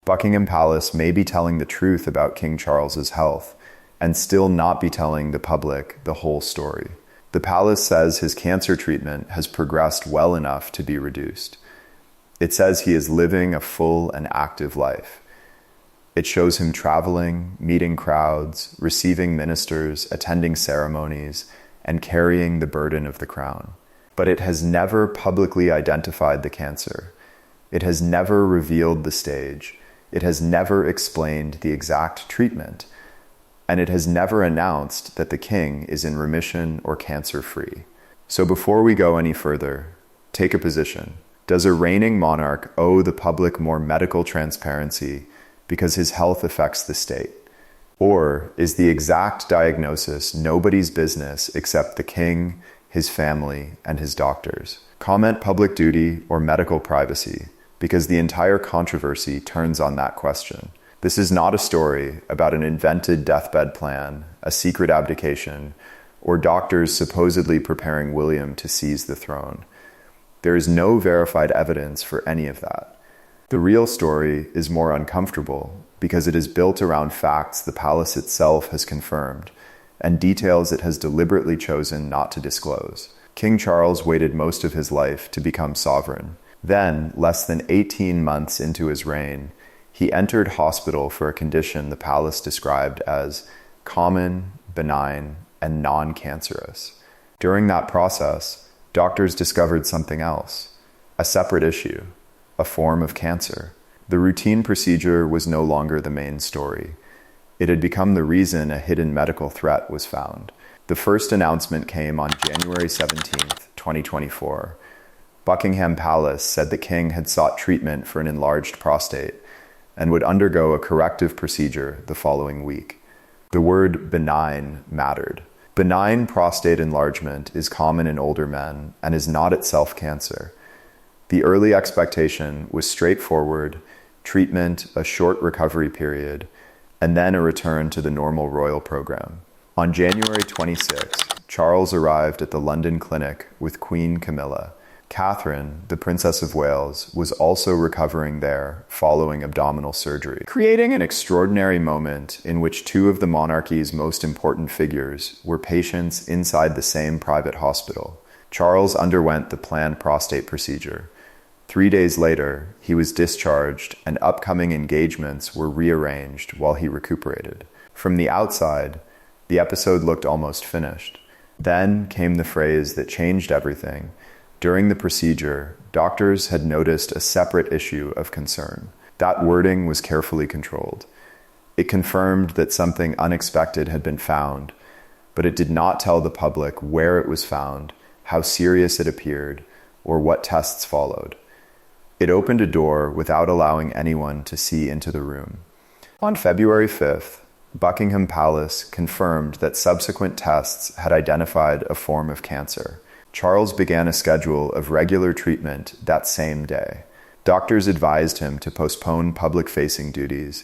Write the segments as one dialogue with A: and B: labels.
A: Buckingham Palace may be telling the truth about King Charles's health and still not be telling the public the whole story. The palace says his cancer treatment has progressed well enough to be reduced. It says he is living a full and active life. It shows him traveling, meeting crowds, receiving ministers, attending ceremonies, and carrying the burden of the crown. But it has never publicly identified the cancer. It has never revealed the stage. It has never explained the exact treatment. And it has never announced that the king is in remission or cancer-free. So before we go any further, take a position. Does a reigning monarch owe the public more medical transparency because his health affects the state? Or is the exact diagnosis nobody's business except the king, his family, and his doctors? Comment public duty or medical privacy, because the entire controversy turns on that question. This is not a story about an invented deathbed plan, a secret abdication, or doctors supposedly preparing William to seize the throne. There is no verified evidence for any of that. The real story is more uncomfortable because it is built around facts the palace itself has confirmed and details it has deliberately chosen not to disclose. King Charles waited most of his life to become sovereign. Then, less than 18 months into his reign, he entered hospital for a condition the palace described as common, benign, and non-cancerous. During that process, doctors discovered something else, a separate issue, a form of cancer. The routine procedure was no longer the main story. It had become the reason a hidden medical threat was found. The first announcement came on January 17th, 2024. Buckingham Palace said the king had sought treatment for an enlarged prostate and would undergo a corrective procedure the following week. The word benign mattered. Benign prostate enlargement is common in older men and is not itself cancer. The early expectation was straightforward, treatment, a short recovery period, and then a return to the normal royal program. On January 26, Charles arrived at the London clinic with Queen Camilla. Catherine, the Princess of Wales, was also recovering there following abdominal surgery, creating an extraordinary moment in which two of the monarchy's most important figures were patients inside the same private hospital. Charles underwent the planned prostate procedure. 3 days later, he was discharged and upcoming engagements were rearranged while he recuperated. From the outside, the episode looked almost finished. Then came the phrase that changed everything. During the procedure, doctors had noticed a separate issue of concern. That wording was carefully controlled. It confirmed that something unexpected had been found, but it did not tell the public where it was found, how serious it appeared, or what tests followed. It opened a door without allowing anyone to see into the room. On February 5th, Buckingham Palace confirmed that subsequent tests had identified a form of cancer. Charles began a schedule of regular treatment that same day. Doctors advised him to postpone public-facing duties,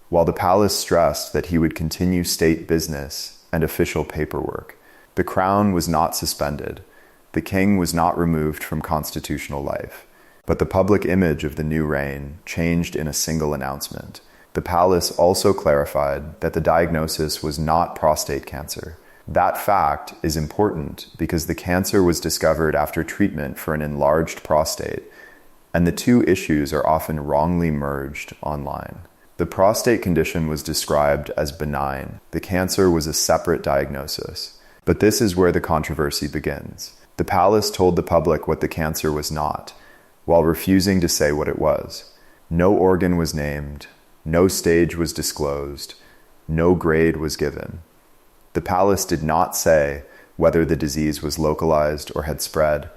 A: while the palace stressed that he would continue state business and official paperwork. The crown was not suspended. The king was not removed from constitutional life. But the public image of the new reign changed in a single announcement. The palace also clarified that the diagnosis was not prostate cancer. That fact is important because the cancer was discovered after treatment for an enlarged prostate, and the two issues are often wrongly merged online. The prostate condition was described as benign. The cancer was a separate diagnosis. But this is where the controversy begins. The palace told the public what the cancer was not, while refusing to say what it was. No organ was named, no stage was disclosed, no grade was given. The palace did not say whether the disease was localized or had spread.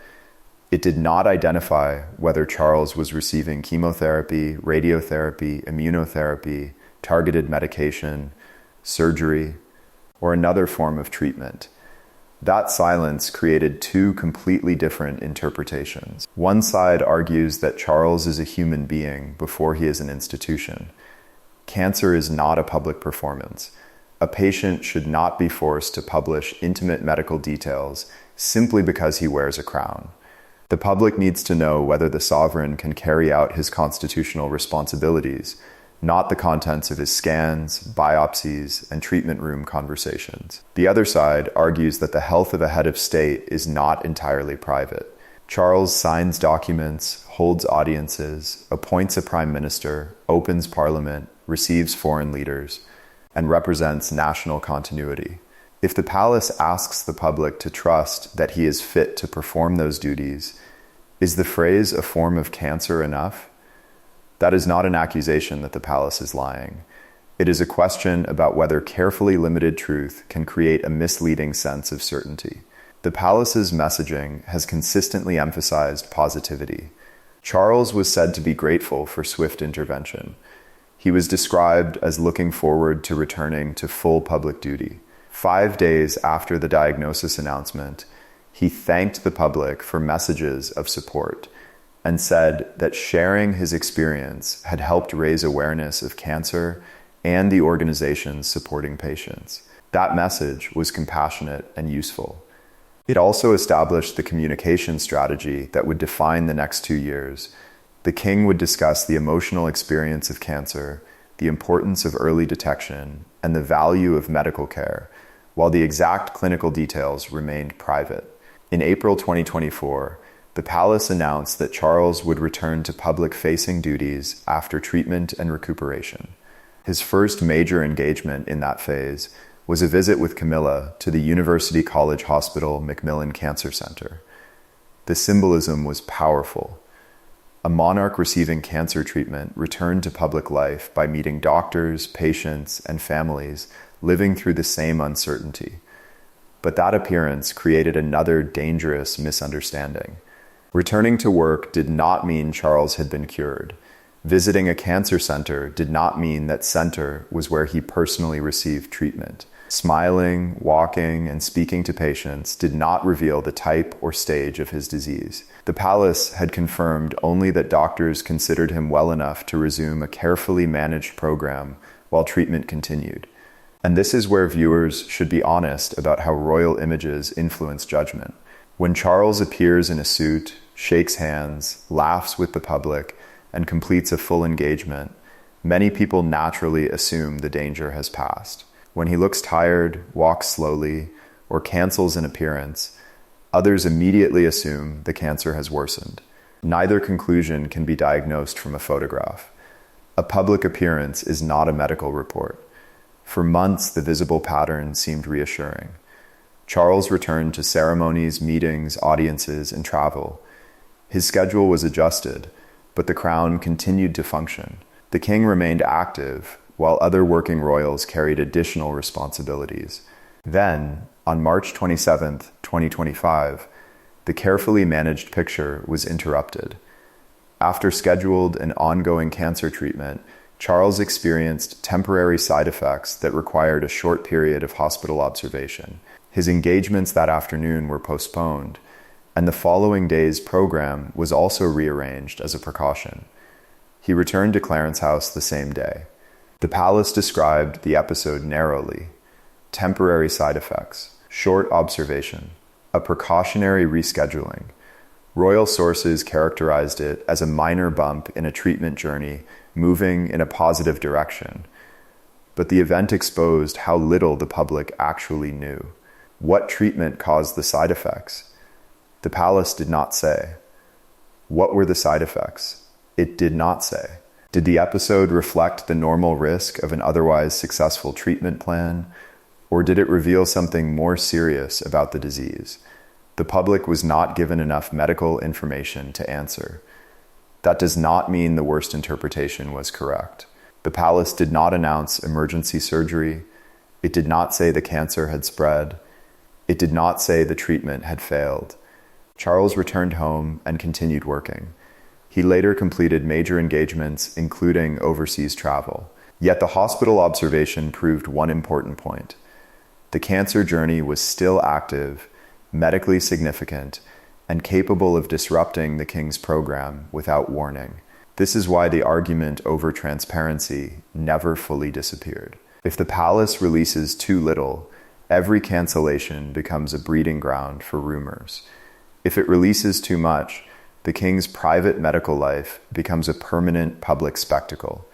A: It did not identify whether Charles was receiving chemotherapy, radiotherapy, immunotherapy, targeted medication, surgery, or another form of treatment. That silence created two completely different interpretations. One side argues that Charles is a human being before he is an institution. Cancer is not a public performance. A patient should not be forced to publish intimate medical details simply because he wears a crown. The public needs to know whether the sovereign can carry out his constitutional responsibilities, not the contents of his scans, biopsies, and treatment room conversations. The other side argues that the health of a head of state is not entirely private. Charles signs documents, holds audiences, appoints a prime minister, opens parliament, receives foreign leaders, and represents national continuity. If the palace asks the public to trust that he is fit to perform those duties, is the phrase "a form of cancer" enough? That is not an accusation that the palace is lying. It is a question about whether carefully limited truth can create a misleading sense of certainty. The palace's messaging has consistently emphasized positivity. Charles was said to be grateful for swift intervention. He was described as looking forward to returning to full public duty. 5 days after the diagnosis announcement, he thanked the public for messages of support and said that sharing his experience had helped raise awareness of cancer and the organizations supporting patients. That message was compassionate and useful. It also established the communication strategy that would define the next 2 years. The king would discuss the emotional experience of cancer, the importance of early detection, and the value of medical care, while the exact clinical details remained private. In April 2024, the palace announced that Charles would return to public-facing duties after treatment and recuperation. His first major engagement in that phase was a visit with Camilla to the University College Hospital Macmillan Cancer Center. The symbolism was powerful. A monarch receiving cancer treatment returned to public life by meeting doctors, patients, and families living through the same uncertainty. But that appearance created another dangerous misunderstanding. Returning to work did not mean Charles had been cured. Visiting a cancer center did not mean that center was where he personally received treatment. Smiling, walking, and speaking to patients did not reveal the type or stage of his disease. The palace had confirmed only that doctors considered him well enough to resume a carefully managed program while treatment continued. And this is where viewers should be honest about how royal images influence judgment. When Charles appears in a suit, shakes hands, laughs with the public, and completes a full engagement, many people naturally assume the danger has passed. When he looks tired, walks slowly, or cancels an appearance, others immediately assume the cancer has worsened. Neither conclusion can be diagnosed from a photograph. A public appearance is not a medical report. For months, the visible pattern seemed reassuring. Charles returned to ceremonies, meetings, audiences, and travel. His schedule was adjusted, but the crown continued to function. The king remained active, while other working royals carried additional responsibilities. Then, on March 27, 2025, the carefully managed picture was interrupted. After scheduled and ongoing cancer treatment, Charles experienced temporary side effects that required a short period of hospital observation. His engagements that afternoon were postponed, and the following day's program was also rearranged as a precaution. He returned to Clarence House the same day. The palace described the episode narrowly: temporary side effects, short observation, a precautionary rescheduling. Royal sources characterized it as a minor bump in a treatment journey moving in a positive direction. But the event exposed how little the public actually knew. What treatment caused the side effects? The palace did not say. What were the side effects? It did not say. Did the episode reflect the normal risk of an otherwise successful treatment plan, or did it reveal something more serious about the disease? The public was not given enough medical information to answer. That does not mean the worst interpretation was correct. The palace did not announce emergency surgery. It did not say the cancer had spread. It did not say the treatment had failed. Charles returned home and continued working. He later completed major engagements, including overseas travel. Yet the hospital observation proved one important point. The cancer journey was still active, medically significant, and capable of disrupting the king's program without warning. This is why the argument over transparency never fully disappeared. If the palace releases too little, every cancellation becomes a breeding ground for rumors. If it releases too much, the king's private medical life becomes a permanent public spectacle.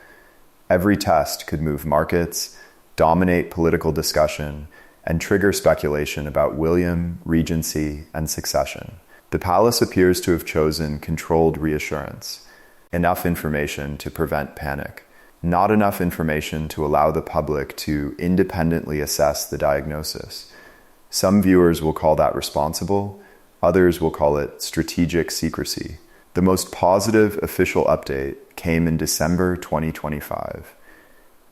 A: Every test could move markets, dominate political discussion, and trigger speculation about William, regency, and succession. The palace appears to have chosen controlled reassurance, enough information to prevent panic, not enough information to allow the public to independently assess the diagnosis. Some viewers will call that responsible, others will call it strategic secrecy. The most positive official update came in December 2025.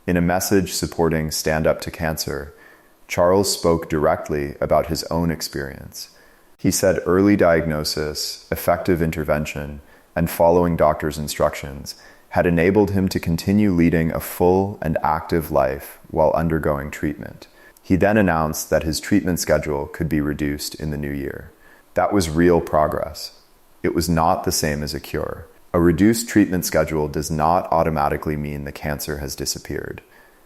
A: In a message supporting Stand Up to Cancer, Charles spoke directly about his own experience. He said early diagnosis, effective intervention, and following doctor's instructions had enabled him to continue leading a full and active life while undergoing treatment. He then announced that his treatment schedule could be reduced in the new year. That was real progress. It was not the same as a cure. A reduced treatment schedule does not automatically mean the cancer has disappeared.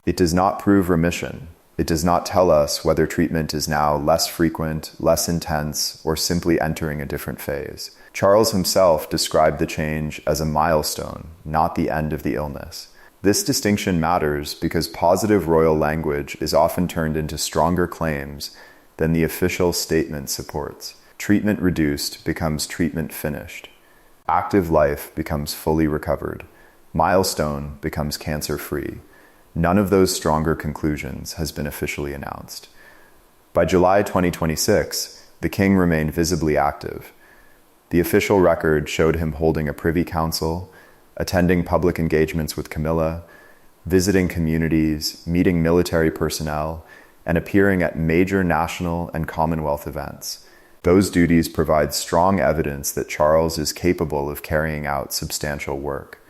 A: It does not prove remission. It does not tell us whether treatment is now less frequent, less intense, or simply entering a different phase. Charles himself described the change as a milestone, not the end of the illness. This distinction matters because positive royal language is often turned into stronger claims than the official statement supports. Treatment reduced becomes treatment finished. Active life becomes fully recovered. Milestone becomes cancer-free. None of those stronger conclusions has been officially announced. By July 2026, the king remained visibly active. The official record showed him holding a privy council, attending public engagements with Camilla, visiting communities, meeting military personnel, and appearing at major national and Commonwealth events. Those duties provide strong evidence that Charles is capable of carrying out substantial work.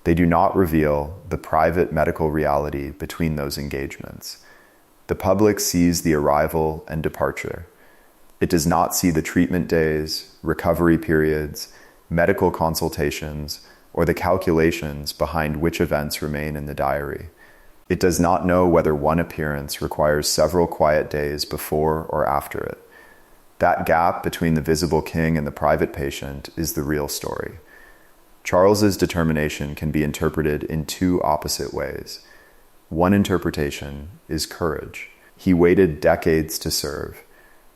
A: They do not reveal the private medical reality between those engagements. The public sees the arrival and departure. It does not see the treatment days, recovery periods, medical consultations, or the calculations behind which events remain in the diary. It does not know whether one appearance requires several quiet days before or after it. That gap between the visible king and the private patient is the real story. Charles's determination can be interpreted in two opposite ways. One interpretation is courage. He waited decades to serve,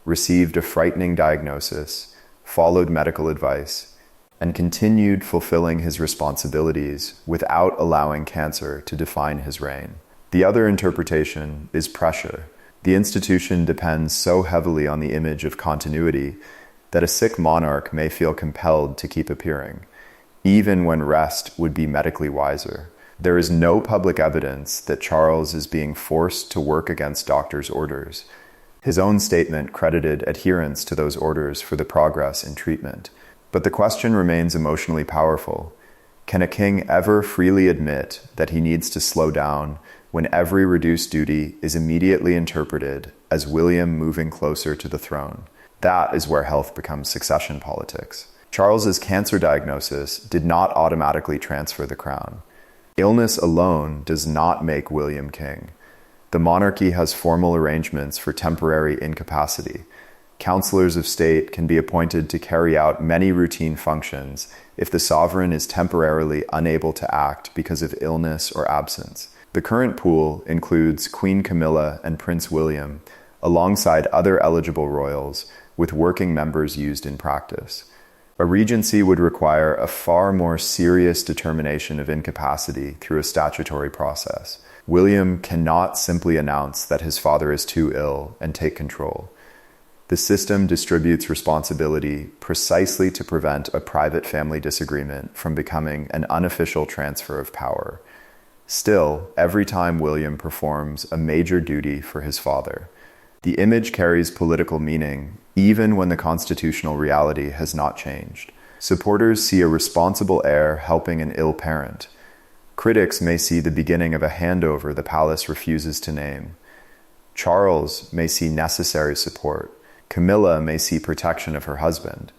A: received a frightening diagnosis, followed medical advice, and continued fulfilling his responsibilities without allowing cancer to define his reign. The other interpretation is pressure. The institution depends so heavily on the image of continuity that a sick monarch may feel compelled to keep appearing, even when rest would be medically wiser. There is no public evidence that Charles is being forced to work against doctors' orders. His own statement credited adherence to those orders for the progress in treatment. But the question remains emotionally powerful. Can a king ever freely admit that he needs to slow down when every reduced duty is immediately interpreted as William moving closer to the throne? That is where health becomes succession politics. Charles's cancer diagnosis did not automatically transfer the crown. Illness alone does not make William king. The monarchy has formal arrangements for temporary incapacity. Counselors of state can be appointed to carry out many routine functions if the sovereign is temporarily unable to act because of illness or absence. The current pool includes Queen Camilla and Prince William, alongside other eligible royals, with working members used in practice. A regency would require a far more serious determination of incapacity through a statutory process. William cannot simply announce that his father is too ill and take control. The system distributes responsibility precisely to prevent a private family disagreement from becoming an unofficial transfer of power. Still, every time William performs a major duty for his father, the image carries political meaning even when the constitutional reality has not changed. Supporters see a responsible heir helping an ill parent. Critics may see the beginning of a handover the palace refuses to name. Charles may see necessary support. Camilla may see protection of her husband.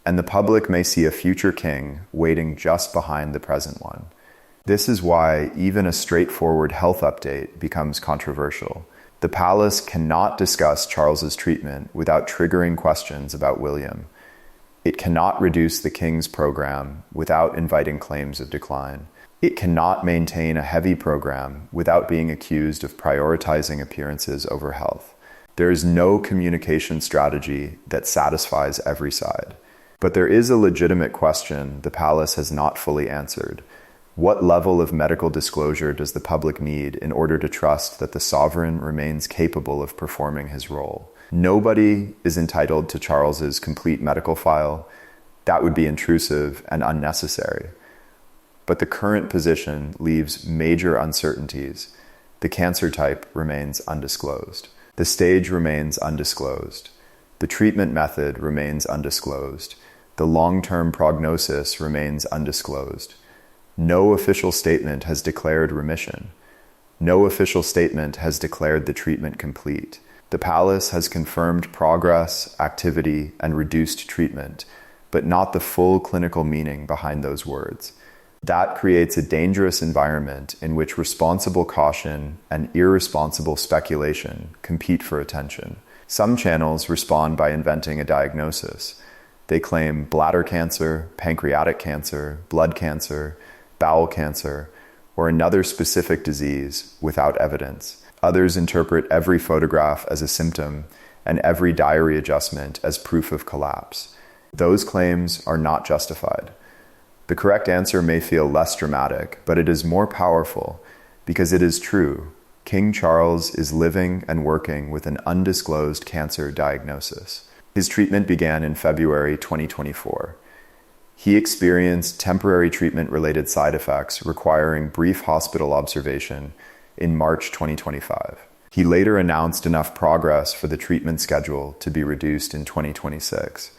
A: And the public may see a future king waiting just behind the present one. This is why even a straightforward health update becomes controversial. The palace cannot discuss Charles's treatment without triggering questions about William. It cannot reduce the king's program without inviting claims of decline. It cannot maintain a heavy program without being accused of prioritizing appearances over health. There is no communication strategy that satisfies every side. But there is a legitimate question the palace has not fully answered. What level of medical disclosure does the public need in order to trust that the sovereign remains capable of performing his role? Nobody is entitled to Charles's complete medical file. That would be intrusive and unnecessary. But the current position leaves major uncertainties. The cancer type remains undisclosed. The stage remains undisclosed. The treatment method remains undisclosed. The long-term prognosis remains undisclosed. No official statement has declared remission. No official statement has declared the treatment complete. The palace has confirmed progress, activity, and reduced treatment, but not the full clinical meaning behind those words. That creates a dangerous environment in which responsible caution and irresponsible speculation compete for attention. Some channels respond by inventing a diagnosis. They claim bladder cancer, pancreatic cancer, blood cancer, bowel cancer, or another specific disease without evidence. Others interpret every photograph as a symptom and every diary adjustment as proof of collapse. Those claims are not justified. The correct answer may feel less dramatic, but it is more powerful because it is true. King Charles is living and working with an undisclosed cancer diagnosis. His treatment began in February 2024. He experienced temporary treatment-related side effects requiring brief hospital observation in March 2025. He later announced enough progress for the treatment schedule to be reduced in 2026.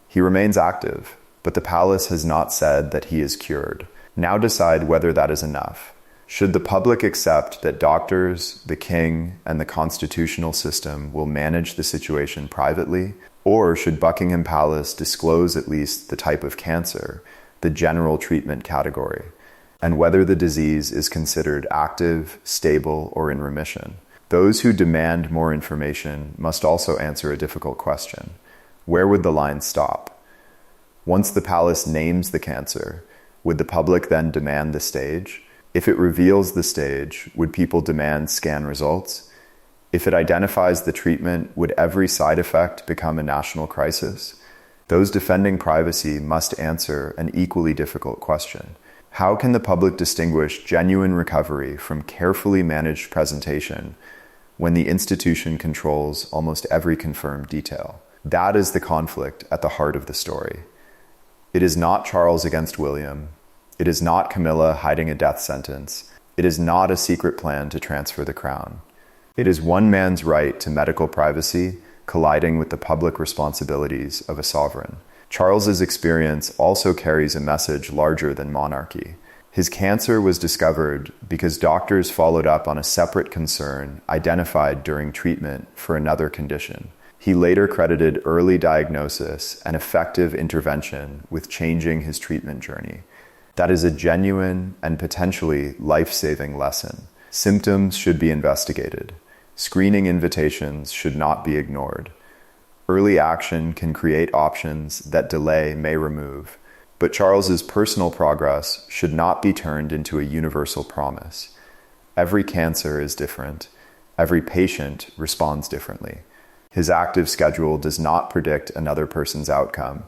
A: He remains active, but the palace has not said that he is cured. Now decide whether that is enough. Should the public accept that doctors, the king, and the constitutional system will manage the situation privately, or should Buckingham Palace disclose at least the type of cancer, the general treatment category, and whether the disease is considered active, stable, or in remission? Those who demand more information must also answer a difficult question. Where would the line stop? Once the palace names the cancer, would the public then demand the stage? If it reveals the stage, would people demand scan results? If it identifies the treatment, would every side effect become a national crisis? Those defending privacy must answer an equally difficult question. How can the public distinguish genuine recovery from carefully managed presentation when the institution controls almost every confirmed detail? That is the conflict at the heart of the story. It is not Charles against William. It is not Camilla hiding a death sentence. It is not a secret plan to transfer the crown. It is one man's right to medical privacy colliding with the public responsibilities of a sovereign. Charles's experience also carries a message larger than monarchy. His cancer was discovered because doctors followed up on a separate concern identified during treatment for another condition. He later credited early diagnosis and effective intervention with changing his treatment journey. That is a genuine and potentially life-saving lesson. Symptoms should be investigated. Screening invitations should not be ignored. Early action can create options that delay may remove. But Charles's personal progress should not be turned into a universal promise. Every cancer is different. Every patient responds differently. His active schedule does not predict another person's outcome,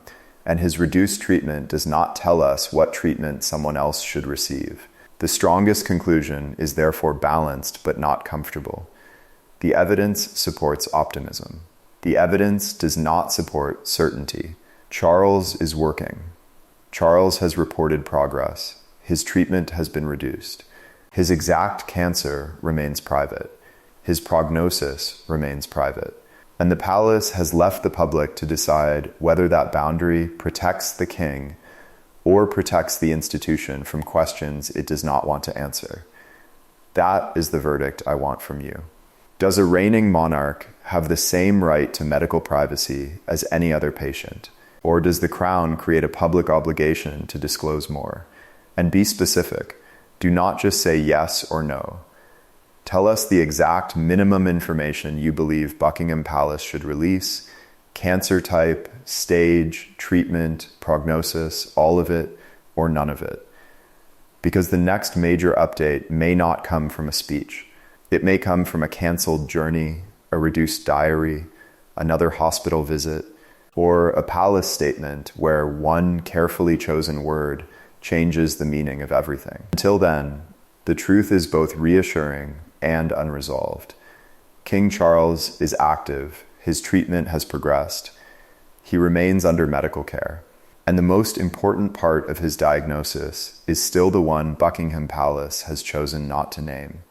A: and his reduced treatment does not tell us what treatment someone else should receive. The strongest conclusion is therefore balanced but not comfortable. The evidence supports optimism. The evidence does not support certainty. Charles is working. Charles has reported progress. His treatment has been reduced. His exact cancer remains private. His prognosis remains private. And the palace has left the public to decide whether that boundary protects the king or protects the institution from questions it does not want to answer. That is the verdict I want from you. Does a reigning monarch have the same right to medical privacy as any other patient? Or does the crown create a public obligation to disclose more? And be specific. Do not just say yes or no. Tell us the exact minimum information you believe Buckingham Palace should release: cancer type, stage, treatment, prognosis, all of it, or none of it. Because the next major update may not come from a speech. It may come from a canceled journey, a reduced diary, another hospital visit, or a palace statement where one carefully chosen word changes the meaning of everything. Until then, the truth is both reassuring and unresolved. King Charles is active. His treatment has progressed. He remains under medical care. And the most important part of his diagnosis is still the one Buckingham Palace has chosen not to name.